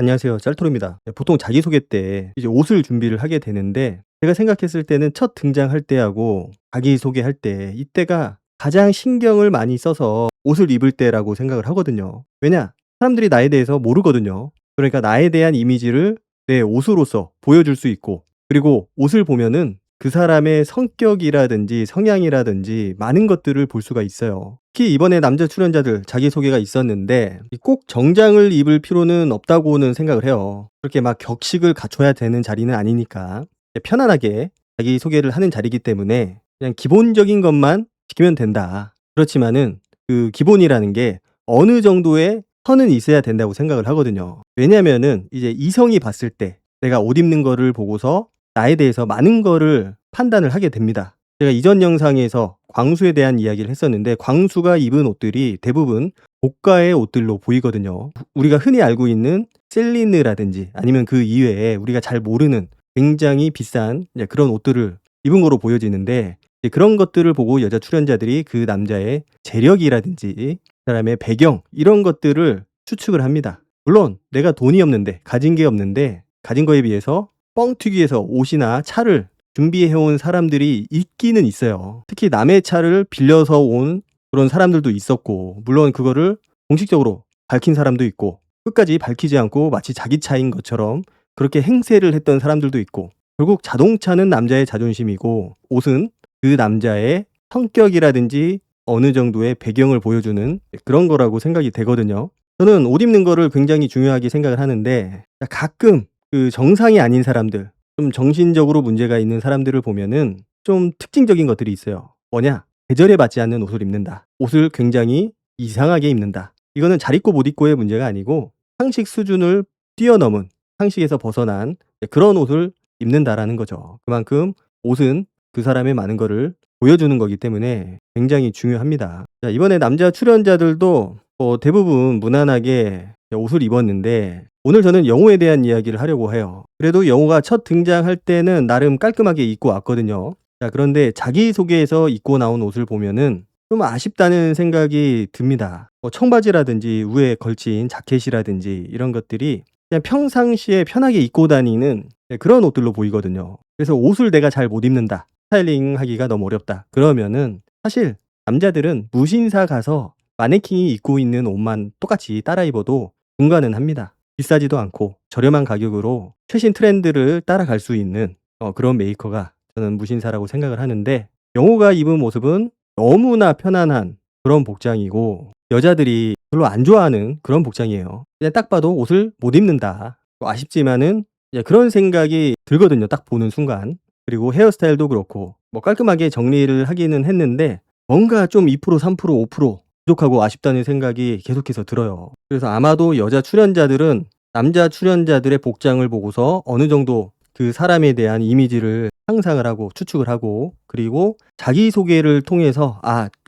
안녕하세요. 짤토르입니다. 보통 자기소개 때 이제 옷을 준비를 하게 되는데 제가 생각했을 때는 첫 등장할 때하고 자기소개할 때 이때가 가장 신경을 많이 써서 옷을 입을 때라고 생각을 하거든요. 왜냐? 사람들이 나에 대해서 모르거든요. 그러니까 나에 대한 이미지를 내 옷으로서 보여줄 수 있고, 그리고 옷을 보면은 그 사람의 성격이라든지 성향이라든지 많은 것들을 볼 수가 있어요. 특히 이번에 남자 출연자들 자기소개가 있었는데 꼭 정장을 입을 필요는 없다고는 생각을 해요. 그렇게 막 격식을 갖춰야 되는 자리는 아니니까 편안하게 자기소개를 하는 자리이기 때문에 그냥 기본적인 것만 지키면 된다. 그렇지만은 그 기본이라는 게 어느 정도의 선은 있어야 된다고 생각을 하거든요. 왜냐면은 이제 이성이 봤을 때 내가 옷 입는 거를 보고서 나에 대해서 많은 거를 판단을 하게 됩니다. 제가 이전 영상에서 광수에 대한 이야기를 했었는데 광수가 입은 옷들이 대부분 고가의 옷들로 보이거든요. 우리가 흔히 알고 있는 셀리느라든지 아니면 그 이외에 우리가 잘 모르는 굉장히 비싼 그런 옷들을 입은 거로 보여지는데, 그런 것들을 보고 여자 출연자들이 그 남자의 재력이라든지 사람의 배경 이런 것들을 추측을 합니다. 물론 내가 돈이 없는데 가진 게 없는데 가진 거에 비해서 뻥튀기해서 옷이나 차를 준비해온 사람들이 있기는 있어요. 특히 남의 차를 빌려서 온 그런 사람들도 있었고, 물론 그거를 공식적으로 밝힌 사람도 있고 끝까지 밝히지 않고 마치 자기 차인 것처럼 그렇게 행세를 했던 사람들도 있고, 결국 자동차는 남자의 자존심이고 옷은 그 남자의 성격이라든지 어느 정도의 배경을 보여주는 그런 거라고 생각이 되거든요. 저는 옷 입는 거를 굉장히 중요하게 생각을 하는데 가끔 그 정상이 아닌 사람들, 좀 정신적으로 문제가 있는 사람들을 보면은 좀 특징적인 것들이 있어요. 뭐냐? 계절에 맞지 않는 옷을 입는다. 옷을 굉장히 이상하게 입는다. 이거는 잘 입고 못 입고의 문제가 아니고 상식 수준을 뛰어넘은, 상식에서 벗어난 그런 옷을 입는다라는 거죠. 그만큼 옷은 그 사람의 많은 거를 보여주는 거기 때문에 굉장히 중요합니다. 자, 이번에 남자 출연자들도 대부분 무난하게 옷을 입었는데 오늘 저는 영호에 대한 이야기를 하려고 해요. 그래도 영호가 첫 등장할 때는 나름 깔끔하게 입고 왔거든요. 자, 그런데 자기소개에서 입고 나온 옷을 보면은 좀 아쉽다는 생각이 듭니다. 청바지라든지 위에 걸친 자켓이라든지 이런 것들이 그냥 평상시에 편하게 입고 다니는 그런 옷들로 보이거든요. 그래서 옷을 내가 잘 못 입는다, 스타일링 하기가 너무 어렵다, 그러면은 사실 남자들은 무신사 가서 마네킹이 입고 있는 옷만 똑같이 따라 입어도 중과는 합니다. 비싸지도 않고 저렴한 가격으로 최신 트렌드를 따라갈 수 있는 그런 메이커가 저는 무신사라고 생각을 하는데, 영호가 입은 모습은 너무나 편안한 그런 복장이고 여자들이 별로 안 좋아하는 그런 복장이에요. 그냥 딱 봐도 옷을 못 입는다, 아쉽지만은 그런 생각이 들거든요, 딱 보는 순간. 그리고 헤어스타일도 그렇고 깔끔하게 정리를 하기는 했는데 뭔가 좀 2% 3% 5% 부족하고 아쉽다는 생각이 계속해서 들어요. 그래서 아마도 여자 출연자들은 남자 출연자들의 복장을 보고서 어느 정도 그 사람에 대한 이미지를 상상을 하고 추측을 하고, 그리고 자기소개를 통해서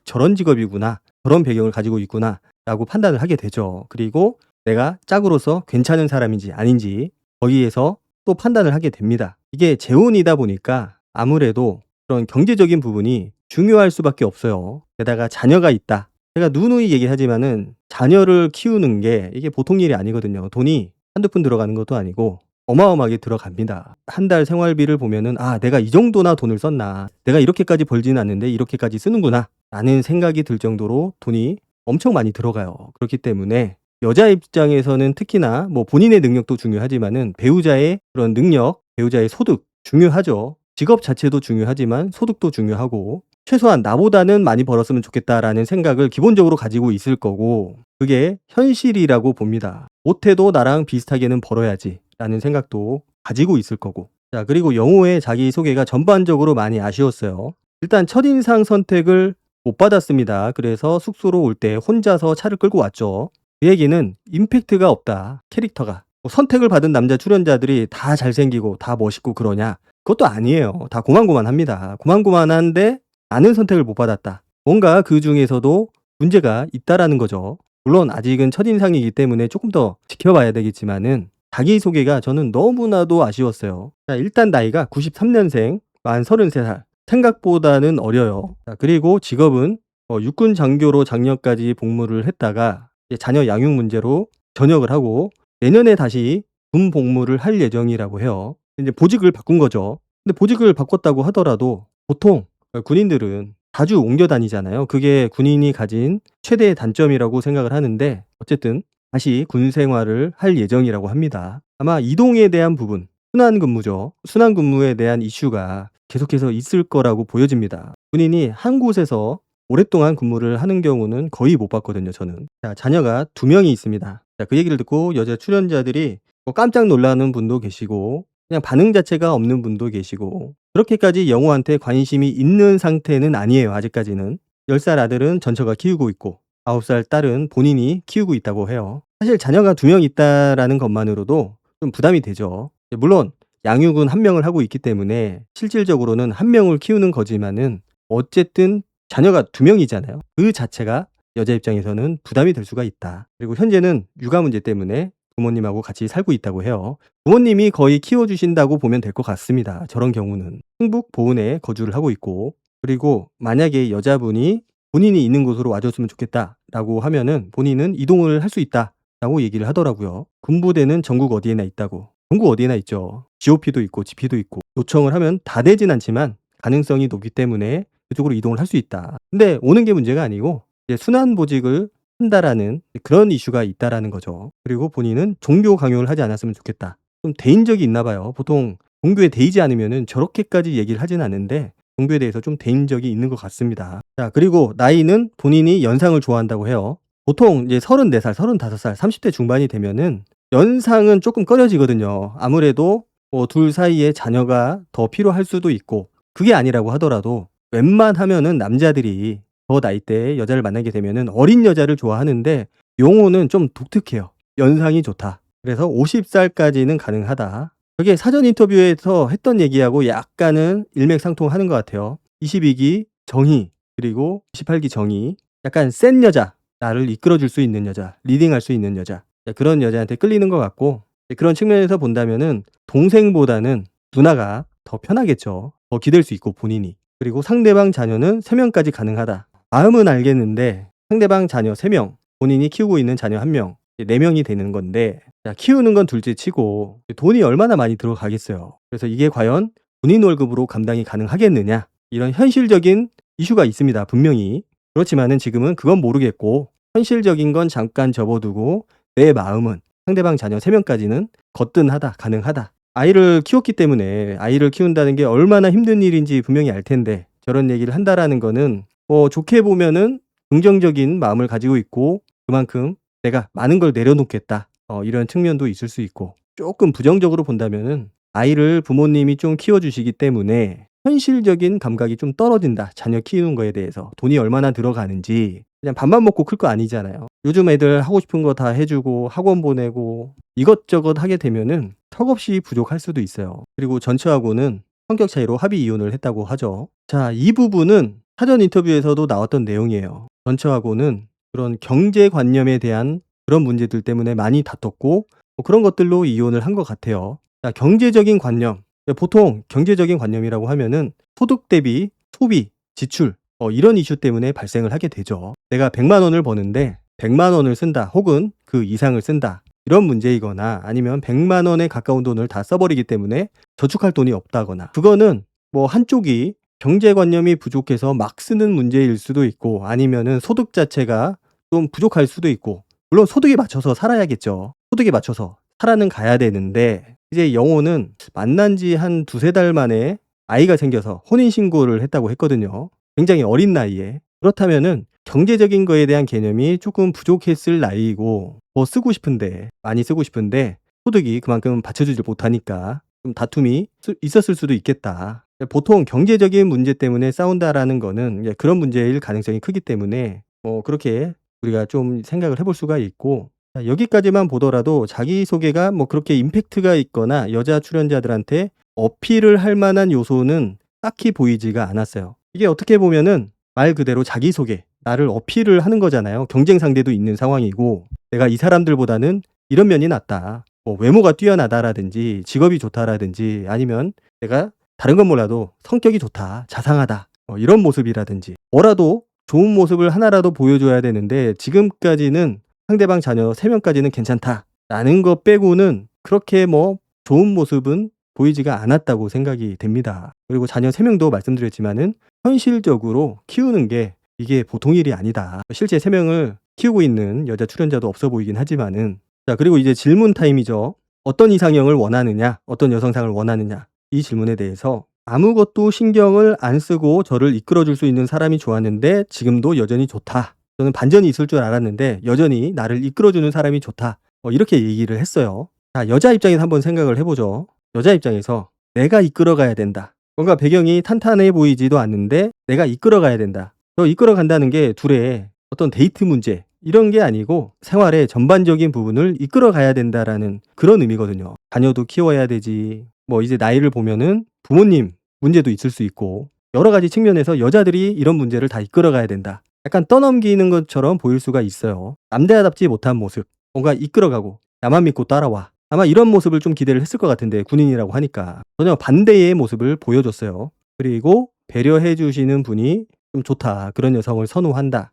저런 직업이구나, 저런 배경을 가지고 있구나 라고 판단을 하게 되죠. 그리고 내가 짝으로서 괜찮은 사람인지 아닌지 거기에서 또 판단을 하게 됩니다. 이게 재혼이다 보니까 아무래도 그런 경제적인 부분이 중요할 수밖에 없어요. 게다가 자녀가 있다. 제가 누누이 얘기하지만은 자녀를 키우는 게 이게 보통 일이 아니거든요. 돈이 한두 푼 들어가는 것도 아니고 어마어마하게 들어갑니다. 한 달 생활비를 보면은 내가 이 정도나 돈을 썼나, 내가 이렇게까지 벌지는 않는데 이렇게까지 쓰는구나 라는 생각이 들 정도로 돈이 엄청 많이 들어가요. 그렇기 때문에 여자 입장에서는 특히나 본인의 능력도 중요하지만은 배우자의 그런 능력, 배우자의 소득 중요하죠. 직업 자체도 중요하지만 소득도 중요하고, 최소한 나보다는 많이 벌었으면 좋겠다라는 생각을 기본적으로 가지고 있을 거고, 그게 현실이라고 봅니다. 못해도 나랑 비슷하게는 벌어야지 라는 생각도 가지고 있을 거고. 자, 그리고 영호의 자기소개가 전반적으로 많이 아쉬웠어요. 일단 첫인상 선택을 못 받았습니다. 그래서 숙소로 올 때 혼자서 차를 끌고 왔죠. 그 얘기는 임팩트가 없다, 캐릭터가. 선택을 받은 남자 출연자들이 다 잘생기고 다 멋있고 그러냐? 그것도 아니에요. 다 고만고만합니다. 고만고만한데 나는 선택을 못 받았다, 뭔가 그 중에서도 문제가 있다라는 거죠. 물론 아직은 첫인상이기 때문에 조금 더 지켜봐야 되겠지만은 자기소개가 저는 너무나도 아쉬웠어요. 자, 일단 나이가 93년생, 만 33살. 생각보다는 어려요. 자, 그리고 직업은 육군 장교로 작년까지 복무를 했다가 자녀 양육 문제로 전역을 하고 내년에 다시 군 복무를 할 예정이라고 해요. 이제 보직을 바꾼 거죠. 근데 보직을 바꿨다고 하더라도 보통 군인들은 자주 옮겨 다니잖아요. 그게 군인이 가진 최대의 단점이라고 생각을 하는데 어쨌든 다시 군 생활을 할 예정이라고 합니다. 아마 이동에 대한 부분, 순환 근무죠. 순환 근무에 대한 이슈가 계속해서 있을 거라고 보여집니다. 군인이 한 곳에서 오랫동안 근무를 하는 경우는 거의 못 봤거든요, 저는. 자, 자녀가 2명이 있습니다. 자, 그 얘기를 듣고 여자 출연자들이 뭐 깜짝 놀라는 분도 계시고 그냥 반응 자체가 없는 분도 계시고 그렇게까지 영호한테 관심이 있는 상태는 아니에요, 아직까지는. 10살 아들은 전처가 키우고 있고 9살 딸은 본인이 키우고 있다고 해요. 사실 자녀가 2명 있다라는 것만으로도 좀 부담이 되죠. 물론 양육은 1명을 하고 있기 때문에 실질적으로는 1명을 키우는 거지만은 어쨌든 자녀가 2명이잖아요. 그 자체가 여자 입장에서는 부담이 될 수가 있다. 그리고 현재는 육아 문제 때문에 부모님하고 같이 살고 있다고 해요. 부모님이 거의 키워주신다고 보면 될 것 같습니다. 저런 경우는. 충북 보은에 거주를 하고 있고 그리고 만약에 여자분이 본인이 있는 곳으로 와줬으면 좋겠다라고 하면은 본인은 이동을 할 수 있다라고 얘기를 하더라고요. 군부대는 전국 어디에나 있다고. 전국 어디에나 있죠. GOP도 있고 GP도 있고 요청을 하면 다 되진 않지만 가능성이 높기 때문에 그쪽으로 이동을 할 수 있다. 근데 오는 게 문제가 아니고 이제 순환보직을 한다라는 그런 이슈가 있다라는 거죠. 그리고 본인은 종교 강요를 하지 않았으면 좋겠다. 좀 대인 적이 있나 봐요. 보통 종교에 대이지 않으면은 저렇게까지 얘기를 하진 않는데 종교에 대해서 좀 대인 적이 있는 것 같습니다. 자, 그리고 나이는 본인이 연상을 좋아한다고 해요. 보통 이제 34살, 35살, 30대 중반이 되면은 연상은 조금 꺼려지거든요. 아무래도 둘 사이에 자녀가 더 필요할 수도 있고 그게 아니라고 하더라도 웬만하면은 남자들이 더 나이대에 여자를 만나게 되면은 어린 여자를 좋아하는데 용호는 좀 독특해요. 연상이 좋다. 그래서 50살까지는 가능하다. 그게 사전 인터뷰에서 했던 얘기하고 약간은 일맥상통하는 것 같아요. 22기 정의 그리고 28기 정의 약간 센 여자, 나를 이끌어줄 수 있는 여자, 리딩할 수 있는 여자 그런 여자한테 끌리는 것 같고 그런 측면에서 본다면은 동생보다는 누나가 더 편하겠죠. 더 기댈 수 있고 본인이. 그리고 상대방 자녀는 3명까지 가능하다. 마음은 알겠는데 상대방 자녀 3명, 본인이 키우고 있는 자녀 1명, 4명이 되는 건데 자, 키우는 건 둘째 치고 돈이 얼마나 많이 들어가겠어요. 그래서 이게 과연 군인 월급으로 감당이 가능하겠느냐 이런 현실적인 이슈가 있습니다. 분명히. 그렇지만은 지금은 그건 모르겠고 현실적인 건 잠깐 접어두고 내 마음은 상대방 자녀 3명까지는 거뜬하다, 가능하다. 아이를 키웠기 때문에 아이를 키운다는 게 얼마나 힘든 일인지 분명히 알 텐데 저런 얘기를 한다라는 거는 좋게 보면은 긍정적인 마음을 가지고 있고 그만큼 내가 많은 걸 내려놓겠다. 이런 측면도 있을 수 있고 조금 부정적으로 본다면은 아이를 부모님이 좀 키워주시기 때문에 현실적인 감각이 좀 떨어진다. 자녀 키우는 거에 대해서 돈이 얼마나 들어가는지 그냥 밥만 먹고 클 거 아니잖아요. 요즘 애들 하고 싶은 거 다 해주고 학원 보내고 이것저것 하게 되면은 턱없이 부족할 수도 있어요. 그리고 전처하고는 성격 차이로 합의 이혼을 했다고 하죠. 자, 이 부분은 사전 인터뷰에서도 나왔던 내용이에요. 전처하고는 그런 경제관념에 대한 그런 문제들 때문에 많이 다퉜고 그런 것들로 이혼을 한 것 같아요. 자, 경제적인 관념. 보통 경제적인 관념이라고 하면은 소득 대비 소비, 지출 이런 이슈 때문에 발생을 하게 되죠. 내가 100만 원을 버는데 100만 원을 쓴다 혹은 그 이상을 쓴다. 이런 문제이거나 아니면 100만 원에 가까운 돈을 다 써버리기 때문에 저축할 돈이 없다거나 그거는 뭐 한쪽이 경제관념이 부족해서 막 쓰는 문제일 수도 있고 아니면은 소득 자체가 좀 부족할 수도 있고 물론 소득에 맞춰서 살아야겠죠. 소득에 맞춰서 살아는 가야 되는데 이제 영호는 만난 지 한 2-3달 만에 아이가 생겨서 혼인신고를 했다고 했거든요. 굉장히 어린 나이에. 그렇다면은 경제적인 거에 대한 개념이 조금 부족했을 나이이고 더 쓰고 싶은데 많이 쓰고 싶은데 소득이 그만큼 받쳐주지 못하니까 좀 다툼이 있었을 수도 있겠다. 보통 경제적인 문제 때문에 싸운다라는 거는 그런 문제일 가능성이 크기 때문에 그렇게 우리가 좀 생각을 해볼 수가 있고 여기까지만 보더라도 자기소개가 그렇게 임팩트가 있거나 여자 출연자들한테 어필을 할 만한 요소는 딱히 보이지가 않았어요. 이게 어떻게 보면은 말 그대로 자기소개, 나를 어필을 하는 거잖아요. 경쟁 상대도 있는 상황이고 내가 이 사람들보다는 이런 면이 낫다. 외모가 뛰어나다라든지 직업이 좋다라든지 아니면 내가 다른 건 몰라도 성격이 좋다, 자상하다 이런 모습이라든지 뭐라도 좋은 모습을 하나라도 보여줘야 되는데 지금까지는 상대방 자녀 3명까지는 괜찮다. 라는 거 빼고는 그렇게 뭐 좋은 모습은 보이지가 않았다고 생각이 됩니다. 그리고 자녀 3 명도 말씀드렸지만은 현실적으로 키우는 게 이게 보통 일이 아니다. 실제 3 명을 키우고 있는 여자 출연자도 없어 보이긴 하지만은. 자, 그리고 이제 질문 타임이죠. "어떤 이상형을 원하느냐? 어떤 여성상을 원하느냐?" 이 질문에 대해서 "아무것도 신경을 안 쓰고 저를 이끌어 줄 수 있는 사람이 좋았는데 지금도 여전히 좋다. 저는 반전이 있을 줄 알았는데 여전히 나를 이끌어 주는 사람이 좋다." 이렇게 얘기를 했어요. 자, 여자 입장에서 한번 생각을 해 보죠. 여자 입장에서 '내가 이끌어 가야 된다.' 뭔가 배경이 탄탄해 보이지도 않는데 '내가 이끌어 가야 된다.' 이끌어 간다는 게 둘의 어떤 데이트 문제 이런 게 아니고 '생활의 전반적인 부분을 이끌어 가야 된다.'라는 그런 의미거든요. 자녀도 키워야 되지, 뭐 이제 나이를 보면은 부모님 문제도 있을 수 있고 여러 가지 측면에서 여자들이 이런 문제를 다 이끌어 가야 된다. 약간 떠넘기는 것처럼 보일 수가 있어요. 남자답지 못한 모습, 뭔가 이끌어 가고 '나만 믿고 따라와.' 아마 이런 모습을 좀 기대를 했을 것 같은데 군인이라고 하니까 전혀 반대의 모습을 보여줬어요. 그리고 '배려해 주시는 분이 좀 좋다. 그런 여성을 선호한다.'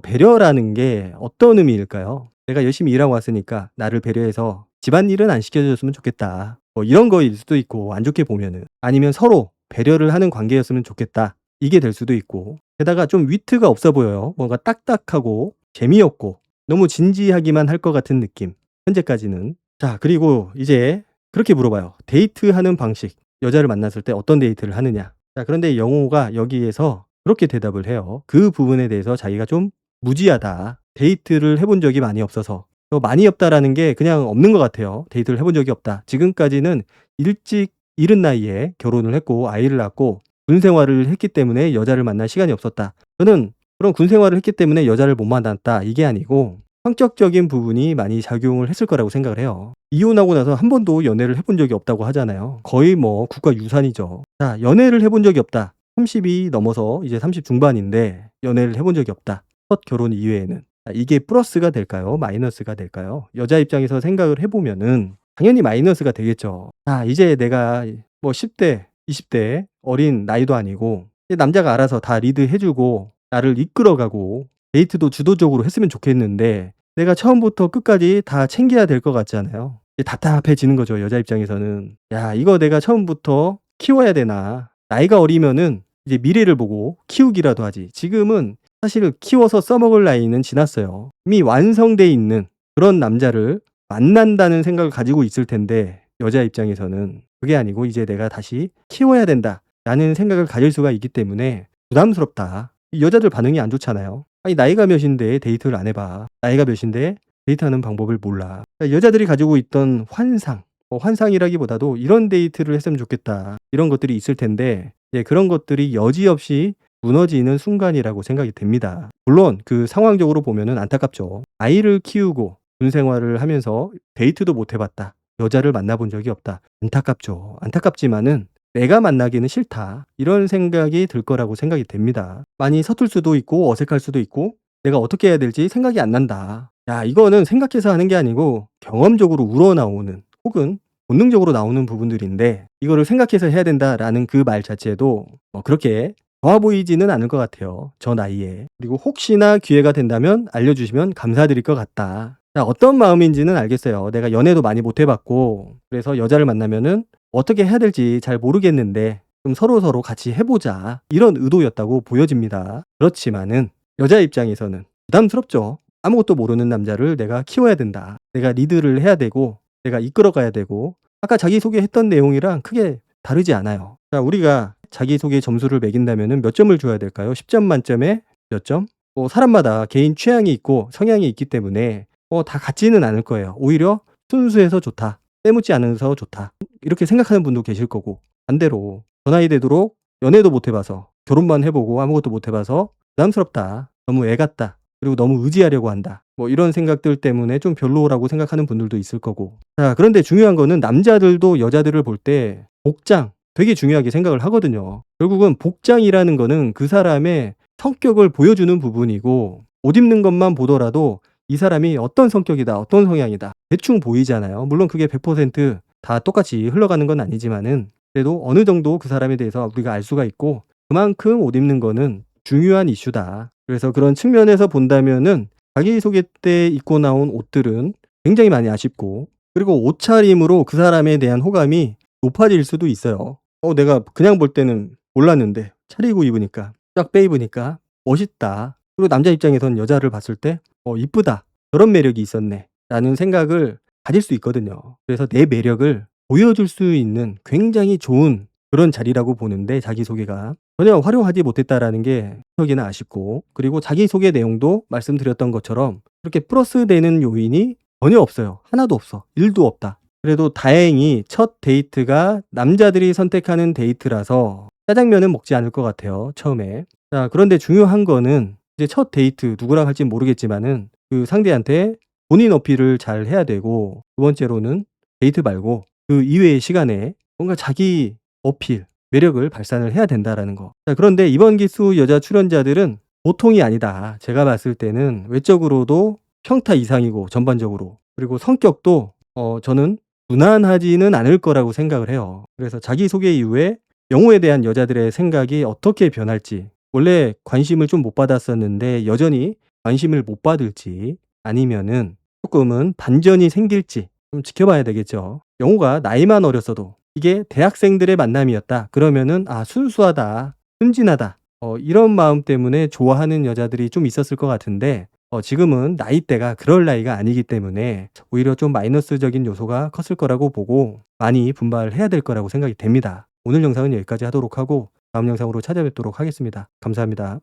배려라는 게 어떤 의미일까요? '내가 열심히 일하고 왔으니까 나를 배려해서 집안일은 안 시켜 줬으면 좋겠다.' 이런 거일 수도 있고, 안 좋게 보면은. 아니면 '서로 배려를 하는 관계였으면 좋겠다.' 이게 될 수도 있고. 게다가 좀 위트가 없어 보여요. 뭔가 딱딱하고 재미없고 너무 진지하기만 할 것 같은 느낌, 현재까지는. 자, 그리고 이제 그렇게 물어봐요. 데이트하는 방식, 여자를 만났을 때 어떤 데이트를 하느냐. 자, 그런데 영호가 여기에서 그렇게 대답을 해요. 그 부분에 대해서 자기가 좀 무지하다. 데이트를 해본 적이 많이 없어서. 많이 없다라는 게 그냥 없는 것 같아요. 데이트를 해본 적이 없다. 지금까지는 일찍 이른 나이에 결혼을 했고 아이를 낳고 군 생활을 했기 때문에 여자를 만날 시간이 없었다. 저는 그런 군 생활을 했기 때문에 여자를 못 만났다, 이게 아니고 성격적인 부분이 많이 작용을 했을 거라고 생각을 해요. 이혼하고 나서 한 번도 연애를 해본 적이 없다고 하잖아요. 거의 뭐 국가 유산이죠. 자, 연애를 해본 적이 없다. 30이 넘어서 이제 30 중반인데 연애를 해본 적이 없다. 첫 결혼 이외에는. 이게 플러스가 될까요? 마이너스가 될까요? 여자 입장에서 생각을 해보면은 당연히 마이너스가 되겠죠. 자, 이제 내가 뭐 10대, 20대 어린 나이도 아니고 남자가 알아서 다 리드해주고 나를 이끌어가고 데이트도 주도적으로 했으면 좋겠는데 내가 처음부터 끝까지 다 챙겨야 될 것 같잖아요. 답답해지는 거죠, 여자 입장에서는. 야, 이거 내가 처음부터 키워야 되나. 나이가 어리면은 이제 미래를 보고 키우기라도 하지. 지금은 사실 키워서 써먹을 나이는 지났어요. 이미 완성돼 있는 그런 남자를 만난다는 생각을 가지고 있을 텐데 여자 입장에서는 그게 아니고 이제 내가 다시 키워야 된다라는 생각을 가질 수가 있기 때문에 부담스럽다. 이 여자들 반응이 안 좋잖아요. 아니, 나이가 몇인데 데이트를 안 해봐. 나이가 몇인데 데이트하는 방법을 몰라. 여자들이 가지고 있던 환상, 환상이라기보다도 이런 데이트를 했으면 좋겠다, 이런 것들이 있을 텐데 그런 것들이 여지없이 무너지는 순간이라고 생각이 됩니다. 물론 그 상황적으로 보면은 안타깝죠. 아이를 키우고 군 생활을 하면서 데이트도 못 해봤다. 여자를 만나본 적이 없다. 안타깝죠. 안타깝지만은 내가 만나기는 싫다. 이런 생각이 들 거라고 생각이 됩니다. 많이 서툴 수도 있고 어색할 수도 있고 내가 어떻게 해야 될지 생각이 안 난다. 야, 이거는 생각해서 하는 게 아니고 경험적으로 우러나오는 혹은 본능적으로 나오는 부분들인데 이거를 생각해서 해야 된다라는 그 말 자체도 그렇게 좋아 보이지는 않을 것 같아요, 저 나이에. 그리고 혹시나 기회가 된다면 알려주시면 감사드릴 것 같다. 자, 어떤 마음인지는 알겠어요. 내가 연애도 많이 못 해봤고 그래서 여자를 만나면은 어떻게 해야 될지 잘 모르겠는데 좀 서로서로 같이 해보자, 이런 의도였다고 보여집니다. 그렇지만은 여자 입장에서는 부담스럽죠. 아무것도 모르는 남자를 내가 키워야 된다. 내가 리드를 해야 되고 내가 이끌어가야 되고 아까 자기소개했던 내용이랑 크게 다르지 않아요. 자, 우리가 자기소개 점수를 매긴다면 몇 점을 줘야 될까요? 10점 만점에 몇 점? 사람마다 개인 취향이 있고 성향이 있기 때문에 다 같지는 않을 거예요. 오히려 순수해서 좋다, 때묻지 않아서 좋다, 이렇게 생각하는 분도 계실 거고, 반대로 저 나이 되도록 연애도 못 해봐서 결혼만 해보고 아무것도 못 해봐서 부담스럽다, 너무 애 같다, 그리고 너무 의지하려고 한다, 이런 생각들 때문에 좀 별로라고 생각하는 분들도 있을 거고. 자, 그런데 중요한 거는 남자들도 여자들을 볼 때 복장 되게 중요하게 생각을 하거든요. 결국은 복장이라는 거는 그 사람의 성격을 보여주는 부분이고 옷 입는 것만 보더라도 이 사람이 어떤 성격이다, 어떤 성향이다 대충 보이잖아요. 물론 그게 100% 다 똑같이 흘러가는 건 아니지만은 그래도 어느 정도 그 사람에 대해서 우리가 알 수가 있고 그만큼 옷 입는 거는 중요한 이슈다. 그래서 그런 측면에서 본다면은 자기소개 때 입고 나온 옷들은 굉장히 많이 아쉽고, 그리고 옷차림으로 그 사람에 대한 호감이 높아질 수도 있어요. 내가 그냥 볼 때는 몰랐는데 차리고 입으니까, 쫙 빼입으니까 멋있다. 그리고 남자 입장에선 여자를 봤을 때 이쁘다. 저런 매력이 있었네. 라는 생각을 가질 수 있거든요. 그래서 내 매력을 보여줄 수 있는 굉장히 좋은 그런 자리라고 보는데, 자기소개가 전혀 활용하지 못했다라는 게 무척이나 아쉽고, 그리고 자기소개 내용도 말씀드렸던 것처럼 그렇게 플러스 되는 요인이 전혀 없어요. 하나도 없어. 1도 없다. 그래도 다행히 첫 데이트가 남자들이 선택하는 데이트라서 짜장면은 먹지 않을 것 같아요, 처음에. 자, 그런데 중요한 거는 이제 첫 데이트 누구랑 할진 모르겠지만은 그 상대한테 본인 어필을 잘 해야 되고, 두 번째로는 데이트 말고 그 이외의 시간에 뭔가 자기 어필, 매력을 발산을 해야 된다라는 거. 자, 그런데 이번 기수 여자 출연자들은 보통이 아니다. 제가 봤을 때는 외적으로도 평타 이상이고, 전반적으로. 그리고 성격도 저는 무난하지는 않을 거라고 생각을 해요. 그래서 자기소개 이후에 영호에 대한 여자들의 생각이 어떻게 변할지, 원래 관심을 좀 못 받았었는데 여전히 관심을 못 받을지, 아니면은 조금은 반전이 생길지 좀 지켜봐야 되겠죠. 영호가 나이만 어렸어도 이게 대학생들의 만남이었다. 그러면은 순수하다, 순진하다. 이런 마음 때문에 좋아하는 여자들이 좀 있었을 것 같은데, 지금은 나이대가 그럴 나이가 아니기 때문에 오히려 좀 마이너스적인 요소가 컸을 거라고 보고 많이 분발해야 될 거라고 생각이 됩니다. 오늘 영상은 여기까지 하도록 하고 다음 영상으로 찾아뵙도록 하겠습니다. 감사합니다.